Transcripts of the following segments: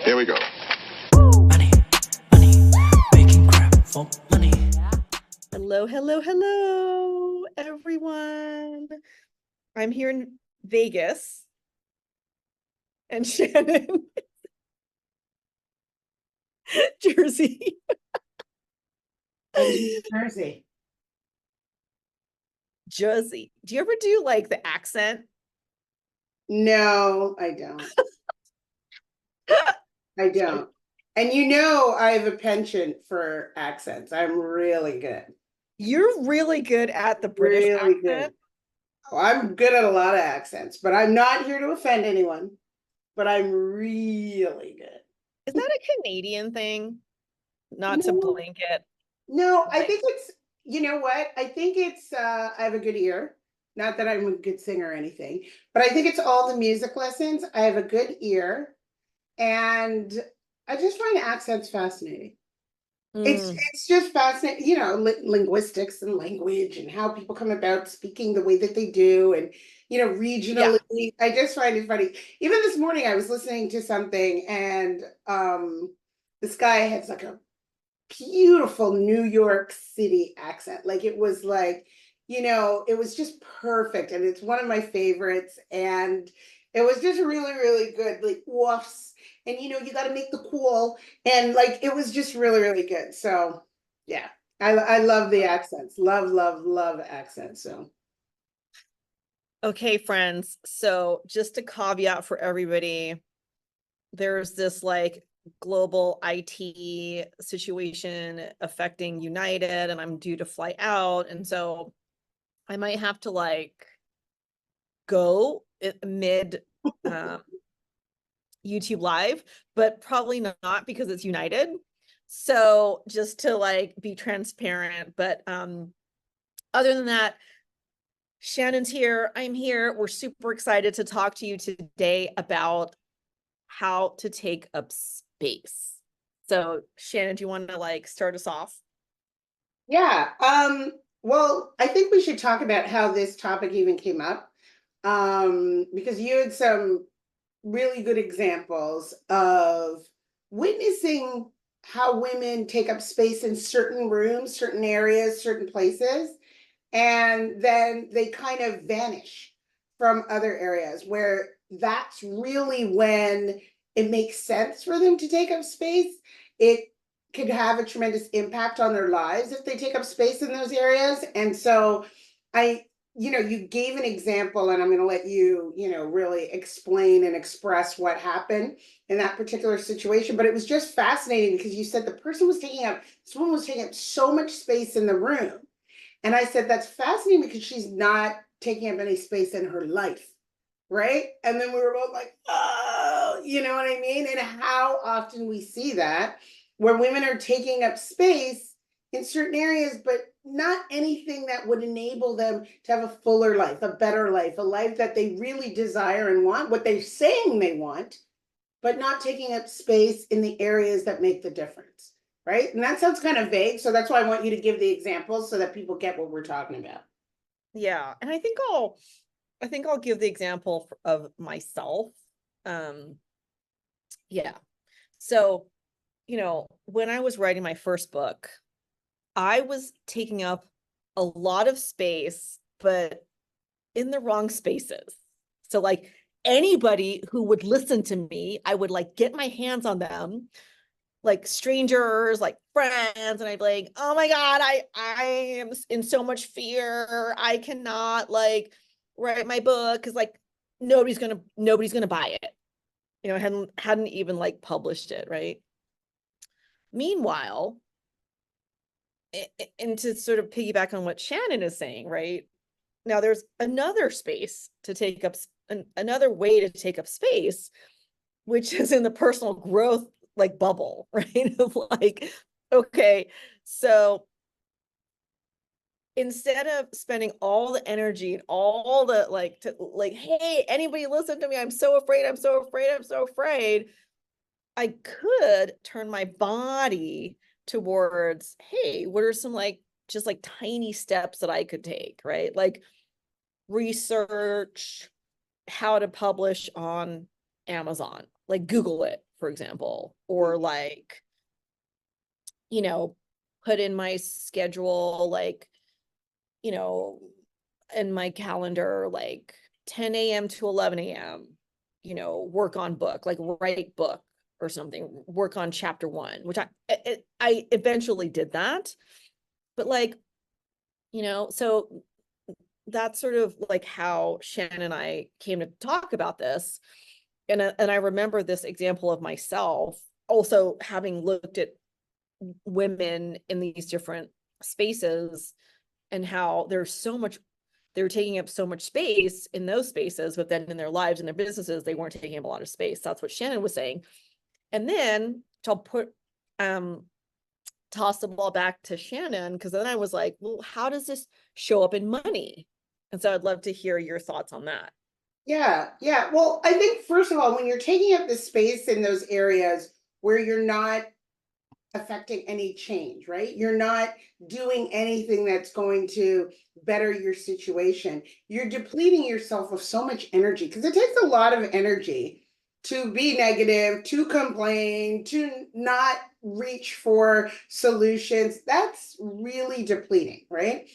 Here we go. Money, money, making crap for money. Hello, hello, hello, everyone. I'm here in Vegas, and Shannon, Jersey. Jersey. Jersey. Do you ever do like the accent? No, I don't. I don't. And you know, I have a penchant for accents. I'm really good. You're really good at the British Really accent. good. Oh, I'm good at a lot of accents, but I'm not here to offend anyone. But I'm really good. Is that a Canadian thing? Not to No. blanket. No, I think it's, you know what? I think it's, I have a good ear. Not that I'm a good singer or anything, but I think it's all the music lessons. I have a good ear, and I just find accents fascinating. It's just fascinating, you know, linguistics and language and how people come about speaking the way that they do, and you know, regionally. Yeah. I just find it funny. Even this morning, I was listening to something, and this guy has like a beautiful New York City accent. Like it was like, you know, it was just perfect. And it's one of my favorites. And it was just really, really good. Like woofs. And you know, you got to make the call. And like it was just really, really good. So yeah. I love the accents. Love, love, love accents. So Okay, friends. So just a caveat for everybody. There's this like global IT situation affecting United, and I'm due to fly out. And so I might have to like go mid YouTube live, but probably not because it's United. So just to like be transparent, but other than that, Shannon's here, I'm here. We're super excited to talk to you today about how to take up space. So Shannon, do you want to like start us off? yeah. Well, I think we should talk about how this topic even came up. Because you had some really good examples of witnessing how women take up space in certain rooms, certain areas, certain places, and then they kind of vanish from other areas where that's really when it makes sense for them to take up space. It could have a tremendous impact on their lives if they take up space in those areas. And so I, you know, you gave an example, and I'm going to let you, you know, really explain and express what happened in that particular situation. But it was just fascinating because you said the person was taking up, this woman was taking up so much space in the room. And I said, that's fascinating because she's not taking up any space in her life. Right. And then we were both like, oh, you know what I mean? And how often we see that where women are taking up space in certain areas, but not anything that would enable them to have a fuller life, a better life, a life that they really desire and want, what they're saying they want, but not taking up space in the areas that make the difference. Right. And that sounds kind of vague. So that's why I want you to give the examples so that people get what we're talking about. Yeah, and I think I'll give the example of myself. Yeah. So, you know, when I was writing my first book, I was taking up a lot of space, but in the wrong spaces. So like anybody who would listen to me, I would like get my hands on them, like strangers, like friends, and I'd be like, oh my God, I am in so much fear. I cannot like write my book because like nobody's gonna buy it. You know, I hadn't even like published it, right? Meanwhile, and to sort of piggyback on what Shannon is saying, right? Now there's another space to take up, another way to take up space, which is in the personal growth like bubble, right? Of like, okay, so instead of spending all the energy and all the like to like, hey, anybody listen to me, I'm so afraid, I'm so afraid, I'm so afraid, I could turn my body towards, hey, what are some like just like tiny steps that I could take, right? Like research how to publish on Amazon, like Google it for example, or like, you know, put in my schedule, like, you know, in my calendar, like 10 a.m. to 11 a.m., you know, work on book, like write book or something, work on chapter 1, which I eventually did that. But like, you know, so that's sort of like how Shannon and I came to talk about this. And I remember this example of myself also having looked at women in these different spaces and how there's so much, they were taking up so much space in those spaces, but then in their lives and their businesses, they weren't taking up a lot of space. That's what Shannon was saying. And then I'll toss the ball back to Shannon, because then I was like, well, how does this show up in money? And so I'd love to hear your thoughts on that. Yeah, yeah. Well, I think first of all, when you're taking up the space in those areas where you're not affecting any change, right? You're not doing anything that's going to better your situation. You're depleting yourself of so much energy, because it takes a lot of energy to be negative, to complain, to not reach for solutions. That's really depleting, right?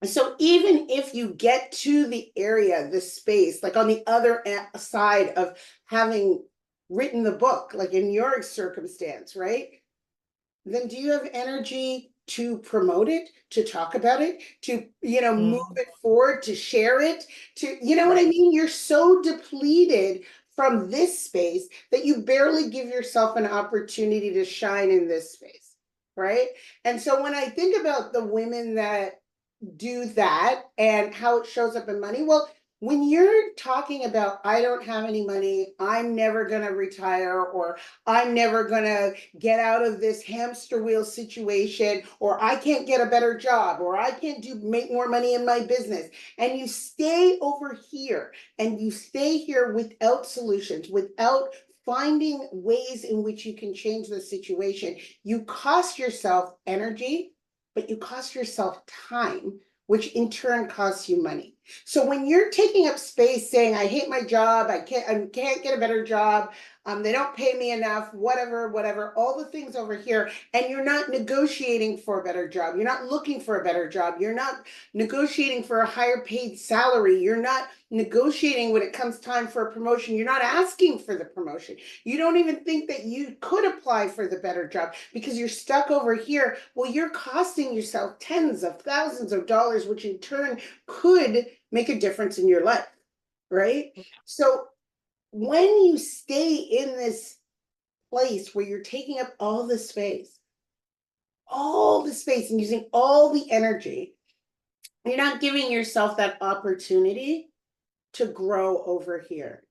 So even if you get to the area, the space, like on the other side of having written the book, like in your circumstance, right? Then do you have energy to promote it, to talk about it, to, move it forward, to share it, to, you know what I mean? You're so depleted from this space that you barely give yourself an opportunity to shine in this space, right? And so when I think about the women that do that and how it shows up in money, well, when you're talking about, I don't have any money, I'm never going to retire, or I'm never going to get out of this hamster wheel situation, or I can't get a better job, or I can't make more money in my business, and you stay over here and you stay here without solutions, without finding ways in which you can change the situation, you cost yourself energy, but you cost yourself time, which in turn costs you money. So when you're taking up space saying, I hate my job, I can't get a better job, they don't pay me enough, whatever, all the things over here, and you're not negotiating for a better job, you're not looking for a better job, you're not negotiating for a higher paid salary, you're not negotiating when it comes time for a promotion, you're not asking for the promotion, you don't even think that you could apply for the better job because you're stuck over here. Well, you're costing yourself tens of thousands of dollars, which in turn could make a difference in your life, right? So when you stay in this place where you're taking up all the space and using all the energy, you're not giving yourself that opportunity to grow over here.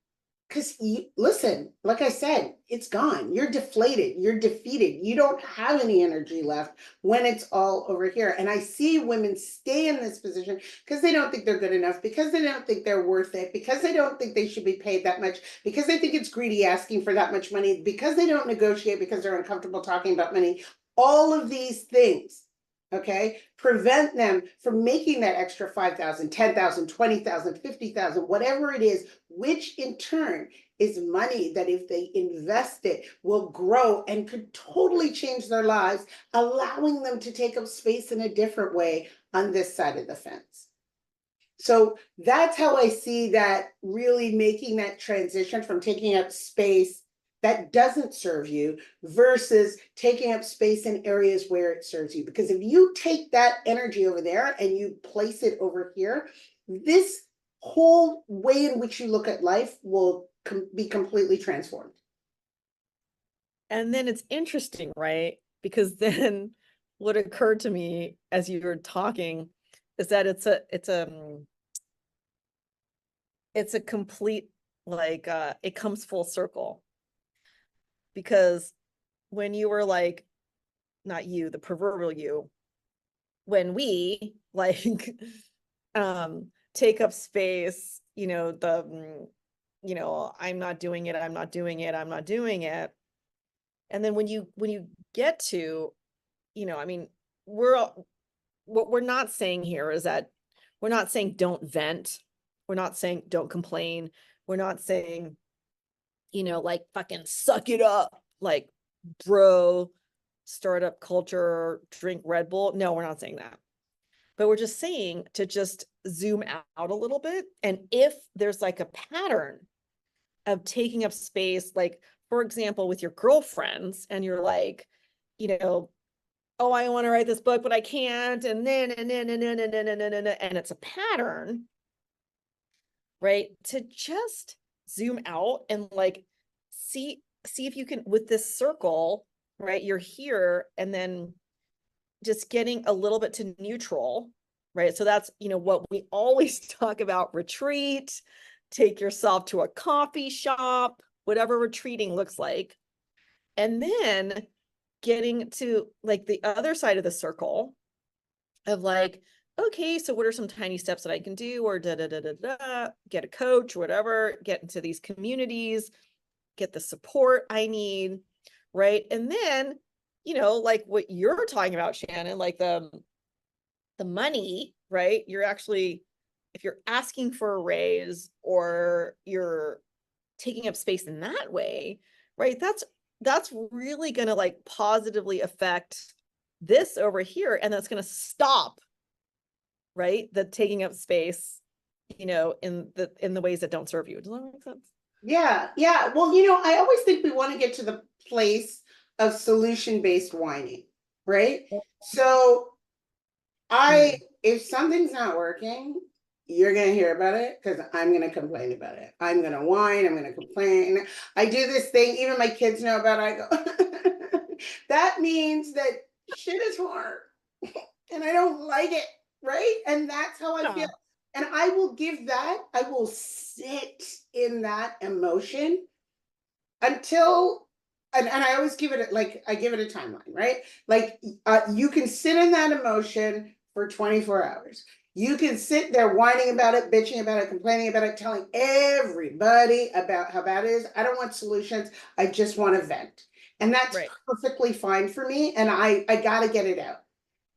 Because listen, like I said, it's gone. You're deflated. You're defeated. You don't have any energy left when it's all over here. And I see women stay in this position because they don't think they're good enough, because they don't think they're worth it, because they don't think they should be paid that much, because they think it's greedy asking for that much money, because they don't negotiate, because they're uncomfortable talking about money. All of these things, okay, prevent them from making that extra 5,000, 10,000, 20,000, 50,000, whatever it is, which in turn is money that if they invest it will grow and could totally change their lives, allowing them to take up space in a different way on this side of the fence. So that's how I see that, really making that transition from taking up space that doesn't serve you versus taking up space in areas where it serves you. Because if you take that energy over there and you place it over here, this whole way in which you look at life will be completely transformed. And then it's interesting, right? Because then what occurred to me as you were talking is that it's a complete, like, it comes full circle. Because when you were like, not you, the proverbial you, when we like take up space, I'm not doing it, I'm not doing it, I'm not doing it. And then when you get to, what we're not saying here is that we're not saying don't vent. We're not saying don't complain. We're not saying like fucking suck it up, like bro, startup culture, drink Red Bull. No, we're not saying that. But we're just saying to just zoom out a little bit. And if there's like a pattern of taking up space, like for example, with your girlfriends, and you're like, oh, I want to write this book, but I can't, and then and it's a pattern, right? To just zoom out and like see if you can, with this circle, right? You're here, and then just getting a little bit to neutral, right? So that's, what we always talk about: retreat, take yourself to a coffee shop, whatever retreating looks like. And then getting to like the other side of the circle of like, okay, so what are some tiny steps that I can do, or get a coach, whatever, get into these communities, get the support I need, right? And then, like what you're talking about, Shannon, like the money, right? You're actually, if you're asking for a raise or you're taking up space in that way, right? That's really going to like positively affect this over here, and that's going to stop, right, the taking up space, in the ways that don't serve you. Does that make sense? Yeah, yeah. Well, I always think we want to get to the place of solution-based whining, right? So if something's not working, you're going to hear about it because I'm going to complain about it. I'm going to whine. I'm going to complain. I do this thing, even my kids know about it. I go, that means that shit is hard and I don't like it, right? And that's how I feel. And I will sit in that emotion until, and I always give it I give it a timeline, right? Like you can sit in that emotion for 24 hours. You can sit there whining about it, bitching about it, complaining about it, telling everybody about how bad it is. I don't want solutions. I just want to vent. And that's perfectly fine for me. And I got to get it out.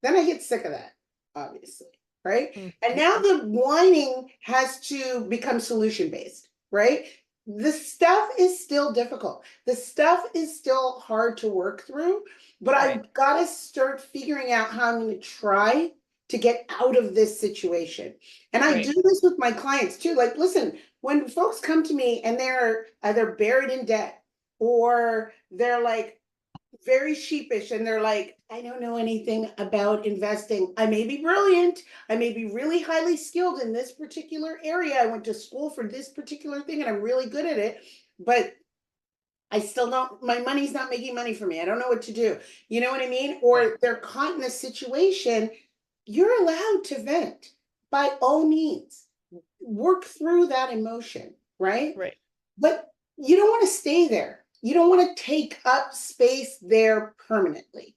Then I get sick of that, obviously, right? And now the whining has to become solution-based, right? The stuff is still difficult. The stuff is still hard to work through, but I've got to start figuring out how I'm going to try to get out of this situation. And I do this with my clients too. Like, listen, when folks come to me and they're either buried in debt or they're like very sheepish and they're like, I don't know anything about investing. I may be brilliant. I may be really highly skilled in this particular area. I went to school for this particular thing and I'm really good at it, but I still don't, my money's not making money for me. I don't know what to do. You know what I mean? Or they're caught in a situation. You're allowed to vent by all means. Work through that emotion, right? Right. But you don't want to stay there. You don't want to take up space there permanently.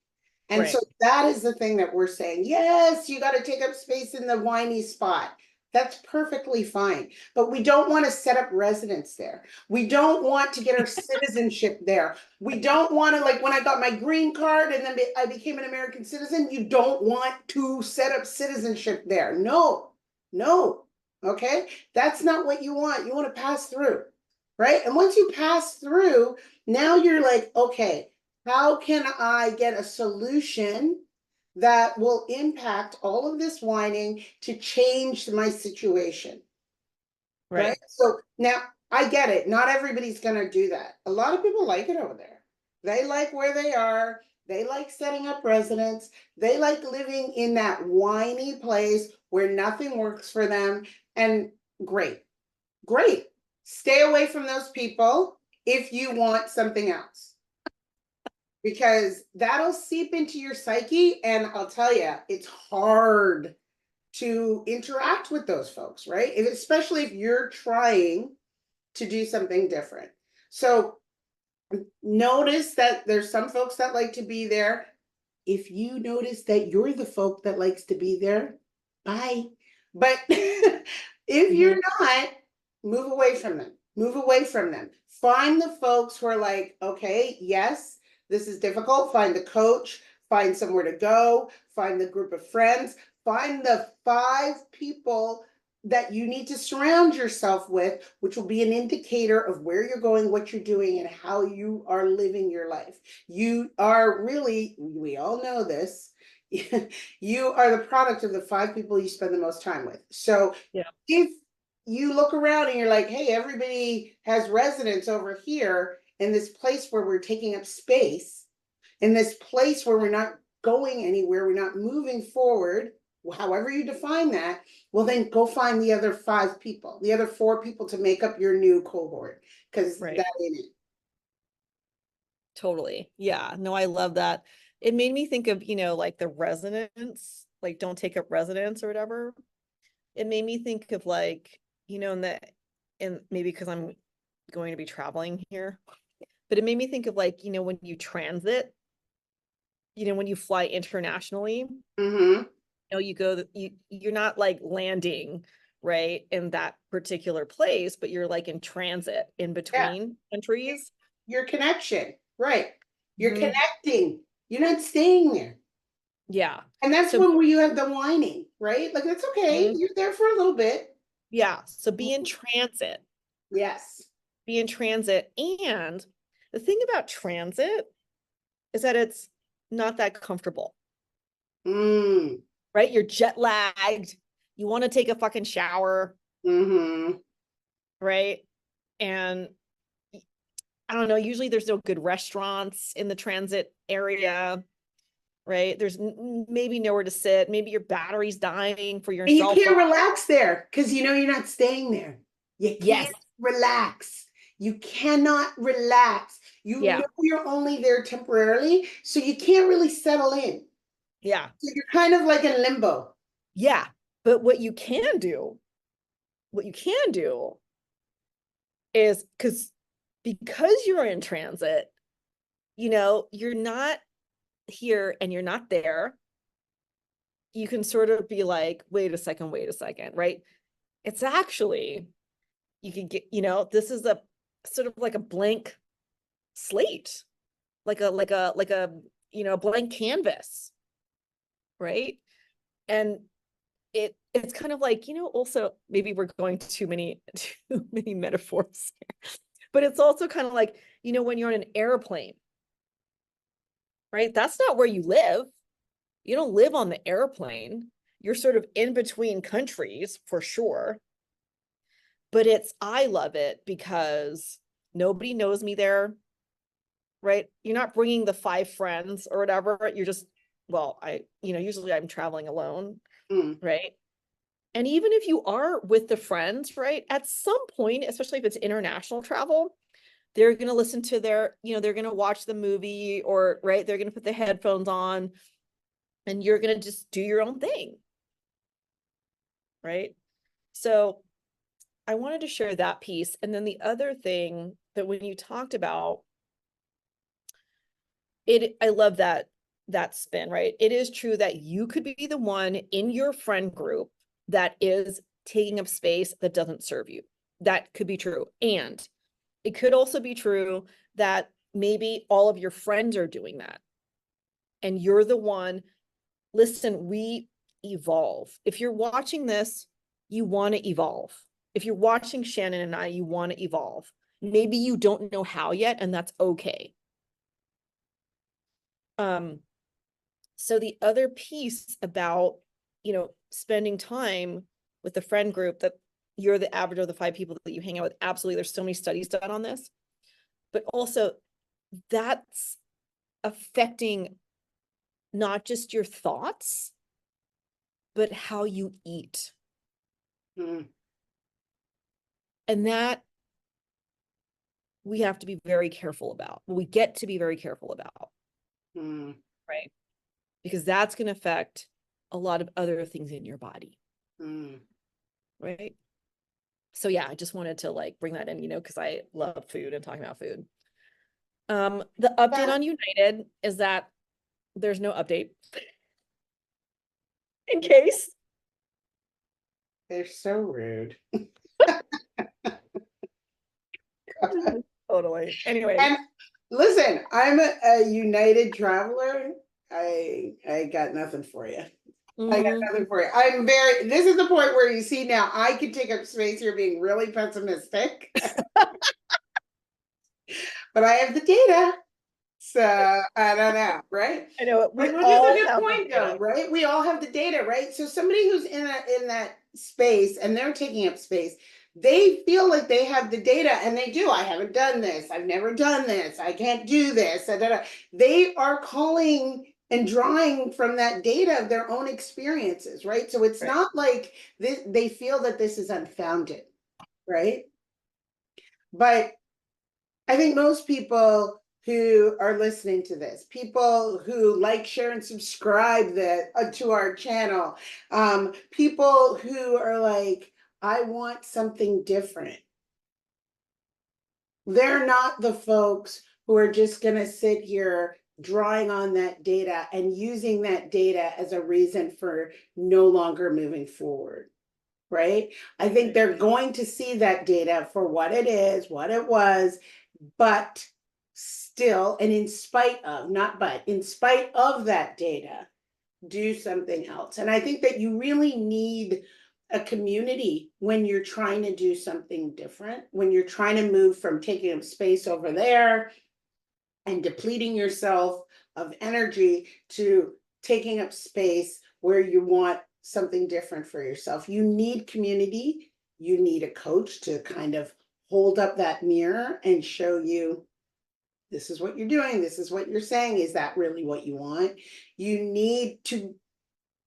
And so that is the thing that we're saying. Yes, you got to take up space in the whiny spot. That's perfectly fine. But we don't want to set up residence there. We don't want to get our citizenship there. We don't want to, like when I got my green card and then I became an American citizen, you don't want to set up citizenship there. No, no. Okay. That's not what you want. You want to pass through. Right. And once you pass through, now you're like, okay, how can I get a solution that will impact all of this whining to change my situation? Right. So now I get it. Not everybody's going to do that. A lot of people like it over there. They like where they are. They like setting up residence. They like living in that whiny place where nothing works for them. And great, great. Stay away from those people if you want something else, because that'll seep into your psyche. And I'll tell you, it's hard to interact with those folks, right? Especially if you're trying to do something different. So notice that there's some folks that like to be there. If you notice that you're the folk that likes to be there, bye. But if you're not, move away from them. Move away from them. Find the folks who are like, okay, yes, this is difficult. Find the coach, find somewhere to go, find the group of friends, find the 5 people that you need to surround yourself with, which will be an indicator of where you're going, what you're doing, and how you are living your life. You are really, we all know this, you are the product of the 5 people you spend the most time with. So Yeah. if you look around and you're like, hey, everybody has residence over here in this place where we're taking up space, in this place where we're not going anywhere, we're not moving forward, however you define that, well, then go find the other 5 people, the other 4 people to make up your new cohort, because Right. that ain't it. Totally. Yeah. No, I love that. It made me think of, like the residence, like don't take up residence or whatever. It made me think of like, and maybe because I'm going to be traveling here, but it made me think of like, when you transit, when you fly internationally, Mm-hmm. you're not like landing right in that particular place, but you're like in transit in Yeah, between countries. your connection, right? You're Mhm. connecting. You're not staying there. Yeah. And that's So, when you have the whining, right? Like, that's okay. mhm. You're there for a little bit. Yeah. So be in transit, Yes. be in transit. And the thing about transit is that it's not that comfortable, Mm. right? You're jet lagged. You want to take a fucking shower, Mm-hmm. right? And I don't know, usually there's no good restaurants in the transit area, right? There's maybe nowhere to sit. Maybe your battery's dying for your And you cell phone. can't relax there because you know you're not staying there. You Yes. can't relax. You cannot relax. You Yeah. know you're only there temporarily, so you can't really settle in. Yeah. So you're kind of like in limbo. Yeah. But what you can do is because you're in transit, you're not here and you're not there. You can sort of be like, wait a second, right? It's actually, you can get, this is a sort of like a blank slate, like a blank canvas, right? And it's kind of like, also maybe we're going too many metaphors here, but it's also kind of like, when you're on an airplane, right? That's not where you live. You don't live on the airplane. You're sort of in between countries for sure. But I love it because nobody knows me there, right? You're not bringing the 5 friends or whatever. You're just, well, usually I'm traveling alone, Mm. right? And even if you are with the friends, right, at some point, especially if it's international travel, they're going to listen to they're going to watch the movie, or, right, they're going to put the headphones on and you're going to just do your own thing, right? So I wanted to share that piece. And then the other thing that when you talked about it, I love that spin, right? It is true that you could be the one in your friend group that is taking up space that doesn't serve you. That could be true. And it could also be true that maybe all of your friends are doing that. And you're the one, listen, we evolve. If you're watching this, you want to evolve. If you're watching Shannon and I, you want to evolve. Maybe you don't know how yet, and that's okay. So the other piece about, spending time with the friend group, that you're the average of the 5 people that you hang out with. Absolutely. There's so many studies done on this, but also that's affecting not just your thoughts, but how you eat. Mm. And that we have to be very careful about. We get to be very careful about, Mm. right? Because that's going to affect a lot of other things in your body, Mm. right? So yeah, I just wanted to like bring that in, because I love food and talking about food. The update Yeah. on United is that there's no update. In case. They're so rude. Totally. Anyway. And listen, I'm a United traveler. I got nothing for you. I got Mhm. nothing for you. This is the point where you see now I could take up space here being really pessimistic, but I have the data. So I don't know, right? I know we Which is a all good have the point though, data. right? We all have the data, right? So somebody who's in that space and they're taking up space, they feel like they have the data and they do. I haven't done this. I've never done this. I can't do this. Da, da, da. They are calling and drawing from that data of their own experiences, right? So it's Right. not like they feel that this is unfounded, right? But I think most people who are listening to this, people who like, share, and subscribe to our channel, people who are like, I want something different. They're not the folks who are just going to sit here drawing on that data and using that data as a reason for no longer moving forward. Right? I think they're going to see that data for what it is, what it was, but still, and in spite of, not but, in spite of that data, do something else. And I think that you really need a community when you're trying to do something different, when you're trying to move from taking up space over there and depleting yourself of energy to taking up space where you want something different for yourself. You need community. You need a coach to kind of hold up that mirror and show you, this is what you're doing. This is what you're saying. Is that really what you want? You need to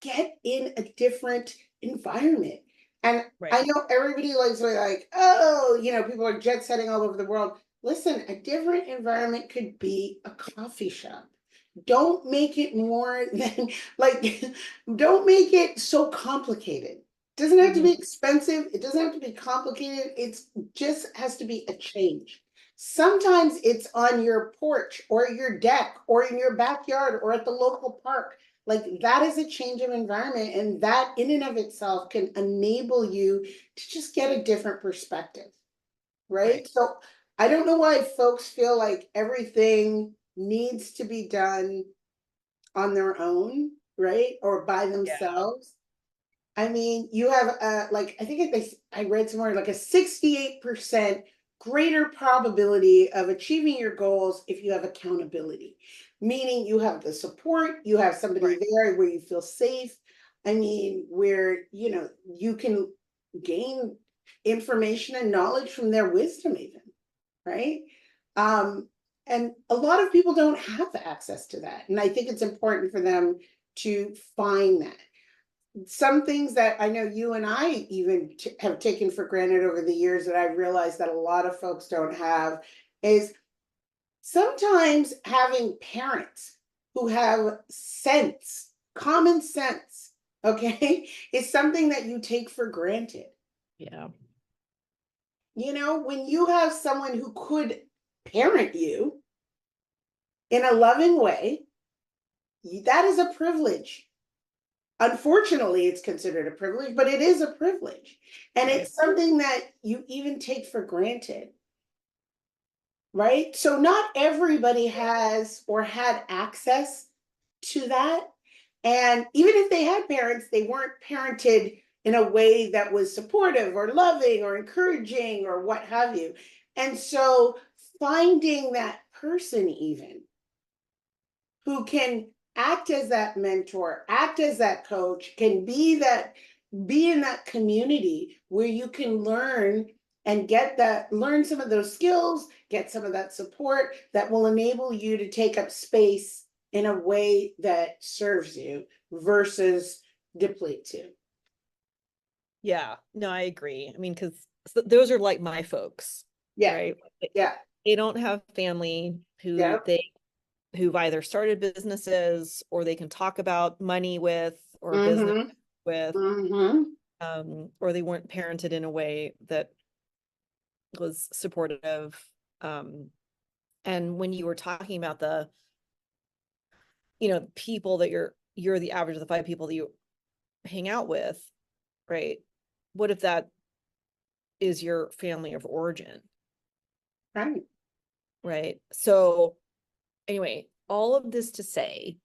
get in a different environment. And Right. I know everybody likes to be like, oh, people are jet setting all over the world. Listen, a different environment could be a coffee shop. Don't make it more than like, don't make it so complicated. It doesn't have to be expensive. It doesn't have to be complicated. It's just has to be a change. Sometimes it's on your porch or your deck or in your backyard or at the local park. Like that is a change of environment, and that in and of itself can enable you to just get a different perspective, right? Right. So I don't know why folks feel like everything needs to be done on their own, right? Or by Yeah. themselves. I mean, you have like I think I read somewhere like a 68% greater probability of achieving your goals if you have accountability. Meaning you have the support, you have somebody Right. there where you feel safe. I mean, where you can gain information and knowledge from their wisdom even, right? Um, and a lot of people don't have access to that. And I think it's important for them to find that. Some things that I know you and I even have taken for granted over the years that I've realized that a lot of folks don't have is sometimes having parents who have sense, common sense, okay, is something that you take for granted. Yeah. When you have someone who could parent you in a loving way, that is a privilege. Unfortunately, it's considered a privilege, but it is a privilege. And Right. it's something that you even take for granted, right? So not everybody has or had access to that. And even if they had parents, they weren't parented in a way that was supportive or loving or encouraging or what have you. And so finding that person even who can act as that mentor, act as that coach, can be in that community where you can learn and learn some of those skills, get some of that support that will enable you to take up space in a way that serves you versus depletes you. Yeah. No, I agree. I mean, because those are like my folks, Yeah, right? yeah, They don't have family yeah. who've either started businesses or they can talk about money with or business Mm-hmm. with, Mm-hmm. or they weren't parented in a way that was supportive. And when you were talking about the, people that you're the average of the 5 people that you hang out with, right? What if that is your family of origin, Right. right? So anyway, all of this to say,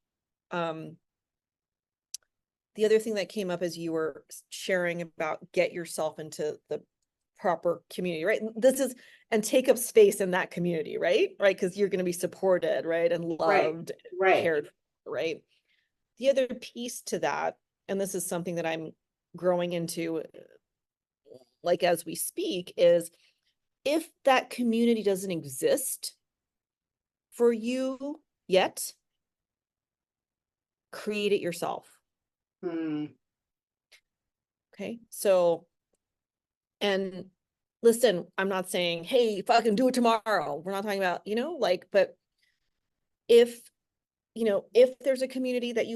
the other thing that came up as you were sharing about get yourself into the proper community, right? And take up space in that community, right? Right, because you're going to be supported, right, and Right, loved, right. cared for, right? The other piece to that, and this is something that I'm growing into, like as we speak, is if that community doesn't exist for you yet, create it yourself. Hmm. Okay. So, and listen, I'm not saying, hey, fucking do it tomorrow. We're not talking about, like, but if, if there's a community that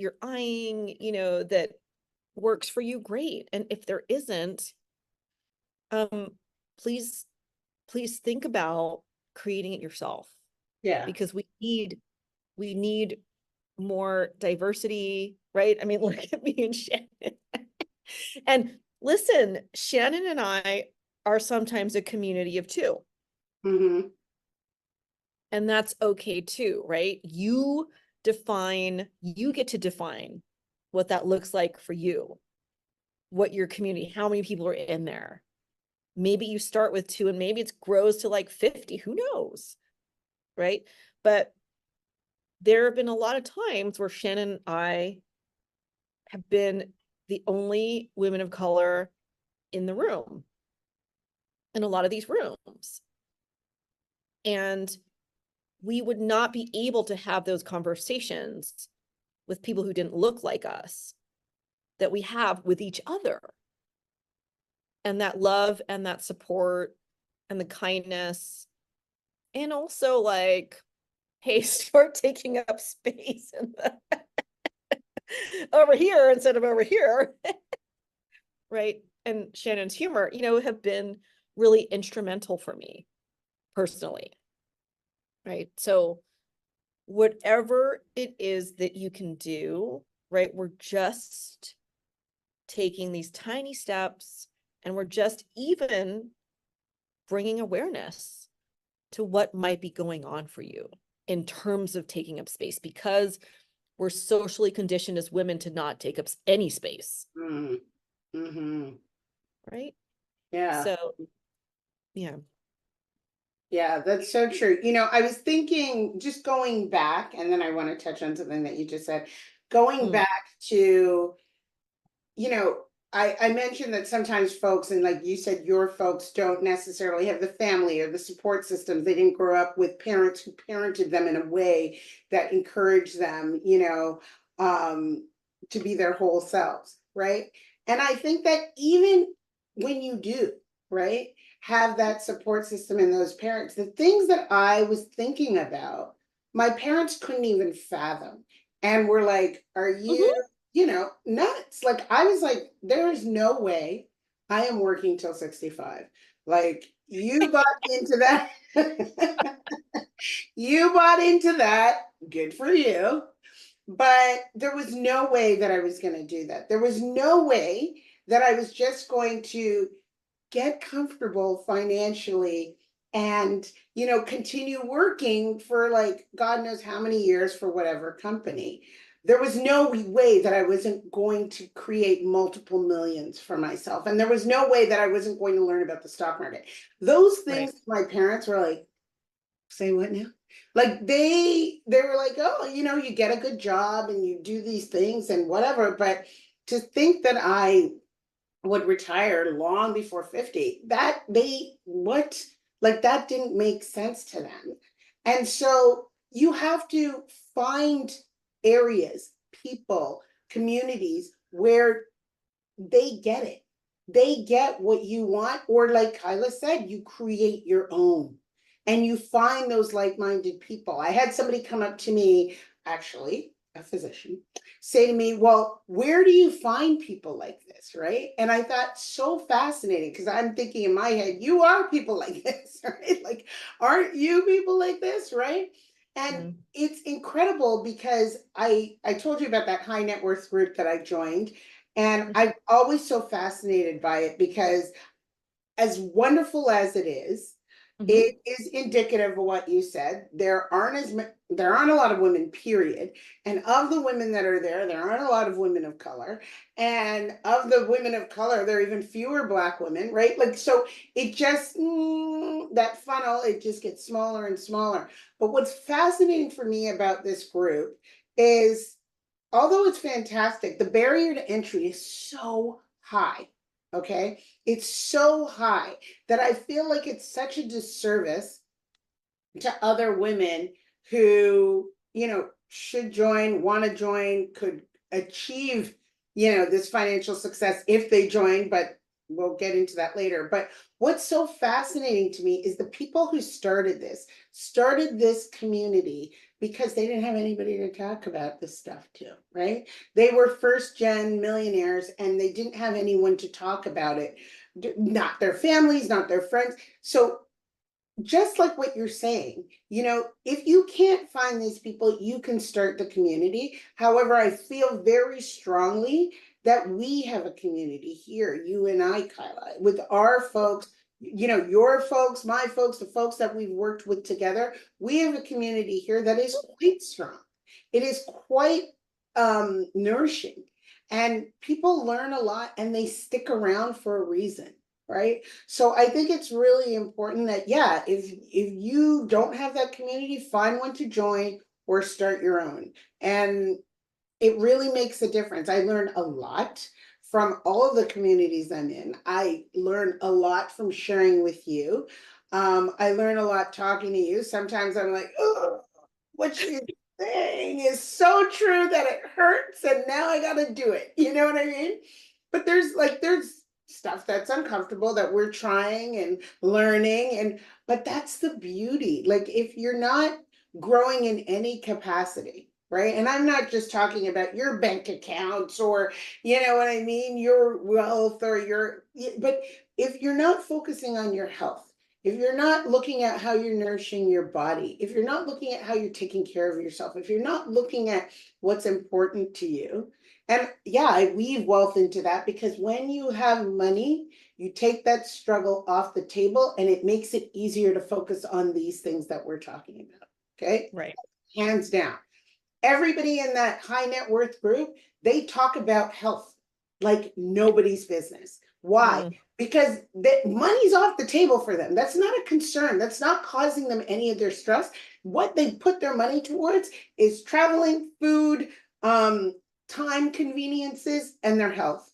you're eyeing, that works for you, great. And if there isn't, um, please, please think about creating it yourself, Yeah. because we need more diversity, right? I mean, look at me and Shannon. And listen, Shannon and I are sometimes a community of two, Mm-hmm. and that's okay too, right? You get to define what that looks like for you, what your community, how many people are in there. Maybe you start with two and maybe it grows to like 50, who knows, right? But there have been a lot of times where Shannon and I have been the only women of color in the room, in a lot of these rooms. And we would not be able to have those conversations with people who didn't look like us that we have with each other. And that love and that support and the kindness, and also like, hey, start taking up space in the over here instead of over here. Right. And Shannon's humor, have been really instrumental for me personally. Right. So whatever it is that you can do, right, we're just taking these tiny steps, and we're just even bringing awareness to what might be going on for you in terms of taking up space, because we're socially conditioned as women to not take up any space. Mm-hmm. Right. Yeah. So yeah. Yeah, that's so true. I was thinking, just going back, and then I want to touch on something that you just said, going back to, I mentioned that sometimes folks, and like you said, your folks don't necessarily have the family or the support systems. They didn't grow up with parents who parented them in a way that encouraged them, to be their whole selves, right? And I think that even when you do, right, have that support system in those parents, the things that I was thinking about, my parents couldn't even fathom. And were like, are you, nuts? Like, I was like, there is no way I am working till 65. Like, you bought into that. You bought into that. Good for you. But there was no way that I was going to do that. There was no way that I was just going to get comfortable financially and, continue working for like God knows how many years for whatever company. There was no way that I wasn't going to create multiple millions for myself. And there was no way that I wasn't going to learn about the stock market. Those Right. things, my parents were like, say what now? Like they were like, oh, you get a good job and you do these things and whatever. But to think that I would retire long before 50, that that didn't make sense to them. And so you have to find areas, people, communities where they get it. They get what you want, or like Kyla said, you create your own and you find those like-minded people. I had somebody come up to me, actually, a physician, say to me, well, where do you find people like this, right? And I thought, so fascinating, because I'm thinking in my head, you are people like this, right? Like, aren't you people like this, right? And it's incredible because I told you about that high net worth group that I joined. And I'm always so fascinated by it because, as wonderful as it is, Mhm. It is indicative of what you said. There aren't a lot of women, period. And of the women that are there, there aren't a lot of women of color. And of the women of color, there are even fewer Black women, right? Like, so it just, that funnel, it just gets smaller and smaller. But what's fascinating for me about this group is, although it's fantastic, the barrier to entry is so high. Okay. It's so high that I feel like it's such a disservice to other women who, should join, want to join, could achieve, this financial success if they join, but we'll get into that later. But what's so fascinating to me is the people who started this community because they didn't have anybody to talk about this stuff to, right? They were first gen millionaires and they didn't have anyone to talk about it, not their families, not their friends. So just like what you're saying, if you can't find these people, you can start the community. However, I feel very strongly that we have a community here, you and I, Kyla, with our folks, your folks, my folks, the folks that we've worked with together. We have a community here that is quite strong. It is quite nourishing, and people learn a lot and they stick around for a reason. Right. So I think it's really important that, yeah, if you don't have that community, find one to join or start your own. And it really makes a difference. I learned a lot from all of the communities I'm in. I learned a lot from sharing with you. I learned a lot talking to you. Sometimes I'm like, oh, what she's saying is so true that it hurts. And now I got to do it. You know what I mean? But there's stuff that's uncomfortable that we're trying and learning, but that's the beauty. Like, if you're not growing in any capacity, right? And I'm not just talking about your bank accounts or, you know what I mean, your wealth but if you're not focusing on your health, if you're not looking at how you're nourishing your body, if you're not looking at how you're taking care of yourself, if you're not looking at what's important to you, and yeah, I weave wealth into that because when you have money, you take that struggle off the table and it makes it easier to focus on these things that we're talking about. Okay. Right. Hands down. Everybody in that high net worth group, they talk about health like nobody's business. Why? Mm. Because money's off the table for them. That's not a concern. That's not causing them any of their stress. What they put their money towards is traveling, food, time conveniences, and their health.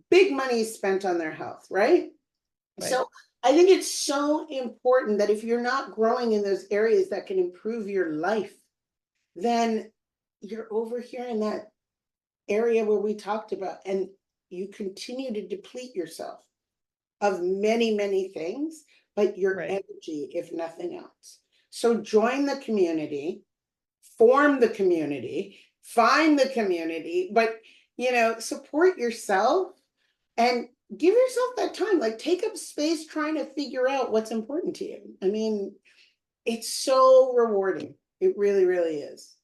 Big money is spent on their health, right? Right. So I think it's so important that if you're not growing in those areas that can improve your life, then you're over here in that area where we talked about, and you continue to deplete yourself of many, many things, but your Right. energy, if nothing else. So join the community, form the community, find the community, but support yourself and give yourself that time. Like, take up space trying to figure out what's important to you. I mean, it's so rewarding. It really, really is.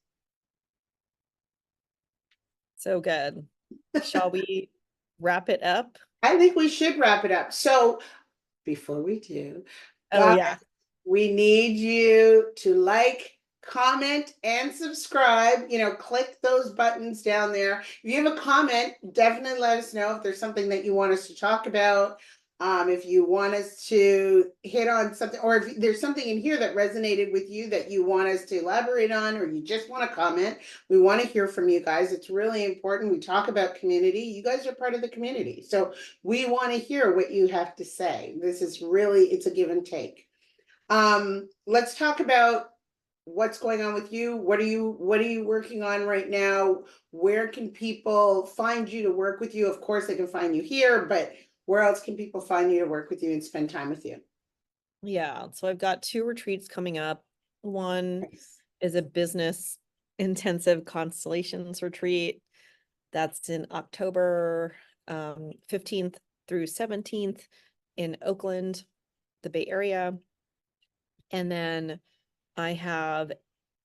So good. Shall we wrap it up? I think we should wrap it up. So before we do, Oh, guys, yeah. we need you to like, comment, and subscribe. Click those buttons down there. If you have a comment, definitely let us know if there's something that you want us to talk about. If you want us to hit on something, or if there's something in here that resonated with you that you want us to elaborate on, or you just want to comment, we want to hear from you guys. It's really important. We talk about community. You guys are part of the community. So we want to hear what you have to say. This is really, it's a give and take. Let's talk about what's going on with you. What are you working on right now? Where can people find you to work with you? Of course, they can find you here, but where else can people find you to work with you and spend time with you? Yeah. So I've got 2 retreats coming up. One Nice. is a business intensive constellations retreat. That's in October 15th through 17th in Oakland, the Bay Area. And then I have,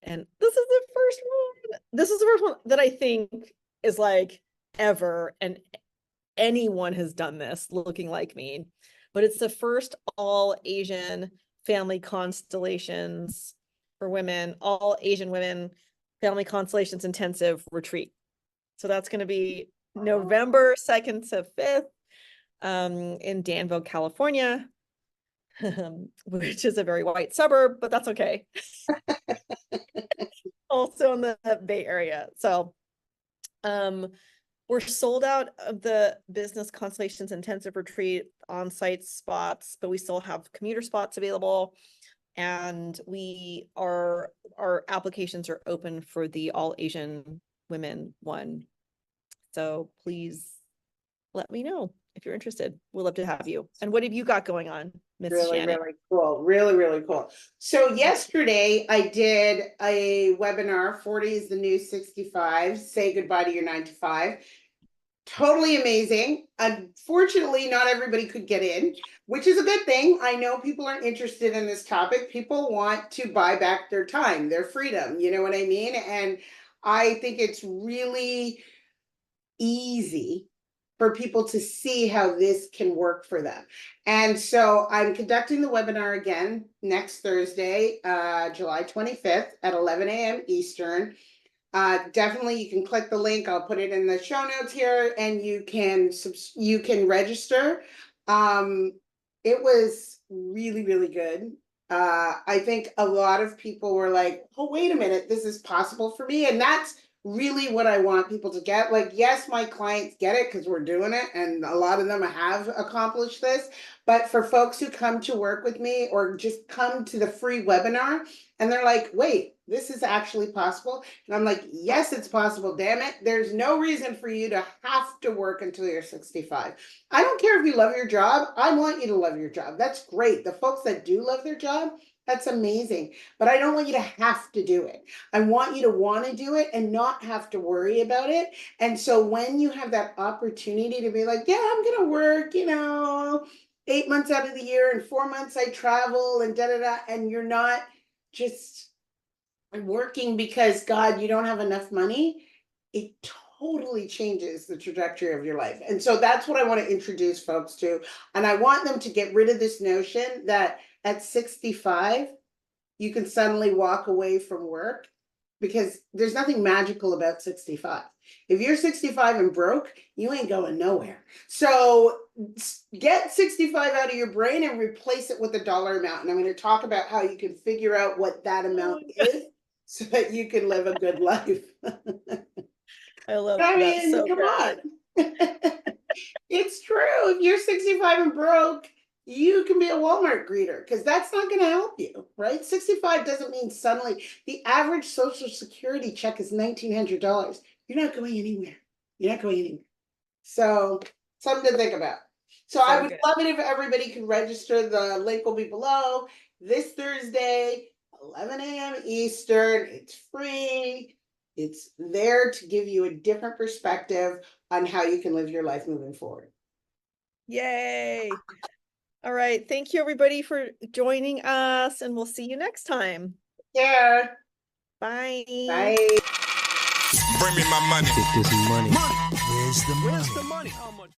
and this is the first one. This is the first one that I think is like ever, and anyone has done this looking like me. But it's the first all Asian family constellations for women, all Asian women, family constellations intensive retreat. So that's going to be November 2nd to 5th in Danville, California, which is a very white suburb, but that's okay. Also in the Bay Area. So we're sold out of the business constellations intensive retreat on-site spots, but we still have commuter spots available. And our applications are open for the all Asian women one. So please let me know if you're interested. We'd love to have you. And what have you got going on, Miss Really, Shannon? really cool. Really, really cool. So yesterday I did a webinar, 40 is the new 65, say goodbye to your 9 to 5. Totally amazing. Unfortunately, not everybody could get in, which is a good thing. I know people are interested in this topic. People want to buy back their time, their freedom, you know what I mean? And I think it's really easy for people to see how this can work for them. And so I'm conducting the webinar again next Thursday, July 25th at 11 a.m. Eastern. Definitely you can click the link. I'll put it in the show notes here and you can register. It was really, really good. I think a lot of people were like, oh, wait a minute, this is possible for me. And that's really what I want people to get. Like, yes, my clients get it because we're doing it and a lot of them have accomplished this. But for folks who come to work with me or just come to the free webinar and they're like, wait, this is actually possible. And I'm like, yes, it's possible. Damn it. There's no reason for you to have to work until you're 65. I don't care if you love your job. I want you to love your job. That's great. The folks that do love their job, that's amazing. But I don't want you to have to do it. I want you to want to do it and not have to worry about it. And so when you have that opportunity to be like, yeah, I'm going to work, 8 months out of the year and 4 months I travel and and you're not just working because, God, you don't have enough money, it totally changes the trajectory of your life. And so that's what I want to introduce folks to. And I want them to get rid of this notion that at 65, you can suddenly walk away from work, because there's nothing magical about 65. If you're 65 and broke, you ain't going nowhere. So get 65 out of your brain and replace it with a dollar amount. And I'm going to talk about how you can figure out what that amount is so that you can live a good life. I love I that. mean, So come good. on. It's true. If you're 65 and broke, you can be a Walmart greeter because that's not going to help you, right? 65 doesn't mean suddenly the average Social Security check is $1,900. You're not going anywhere. You're not going anywhere. So something to think about. So I would love it if everybody could register. The link will be below. This Thursday, 11 a.m. Eastern. It's free. It's there to give you a different perspective on how you can live your life moving forward. Yay. All right. Thank you, everybody, for joining us, and we'll see you next time. Yeah. Bye. Bye. Bring me my money. Get this money. Where's the money? Where's the money? How much?